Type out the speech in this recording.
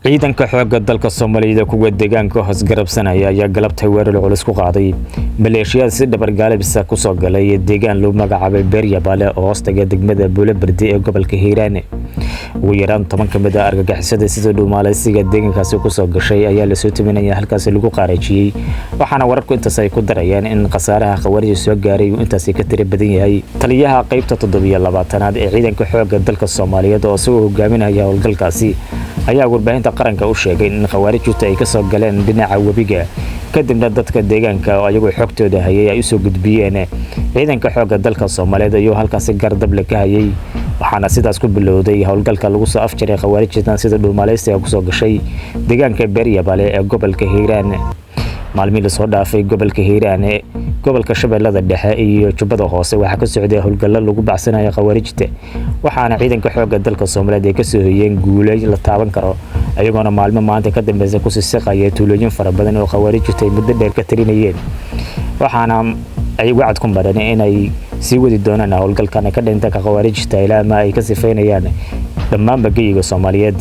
ciidanka xoogga dalka Soomaaliyeed kuwa deegaanka hoos garabsanaya ayaa galabtay weerar culus ku qaaday maleeshiyada si dhabar gaalibisa ku soo galay deegaan loo magacaabay Beryabale oo hoostaga degmada Buulebardi ee gobolka Hiiraan ugu yaraan 10 kamid ah argagixisada sida dhuumaaleysiga deegaankaasi ku soo gashay ayaa la soo timinaya halkaas lagu qaarajiyay waxaana wararku intaas ay ku darayaan in qasaaraha qawarij soo gaaray intaas ka tiri badan yahay taliyaha qaybta 7-aad ee ciidanka xoogga dalka Soomaaliyeed oo soo hogaaminaya howlgalkaasi ayaa warbaahinta qaranka u sheegay in khawaarijtu ay ka soo galeen dhinaca wabiga kadibna dadka deegaanka oo ayagu xogtooda hayay ay soo gudbiyeen ciidanka xoogga dalka Soomaaliyeed iyo halkaas gardab la ka hayay waxaana sidaas ku bilowday howlgalka lagu soo afjaray khawaarijtan sida dhuumaaleysiga ku soo gashay deegaanka Beryabale ee gobolka Hiiraan maalmihii soo dhaafay gobolka Hiiraan gobolka Shabeellada Dhexe iyo Jubbada Hoose waxa ka socday howlgallo lagu bacsanayo khawaarijta waxaana ciidanka xoogga dalka Soomaaliyeed ay ka soo hoyeen guulay la taaban karo ayagoona maalmo maanta ka dambeysay ku sisqaya tuulooyin fara badan oo khawaarijta muddo dheer ka talinayeen waxaana ay wacd ku maran inay sii wadi doonaan howlgalkan ka dhinta khawaarijta ilaa ma ay ka sifeynayaan dhammaan bagiga Soomaaliyeed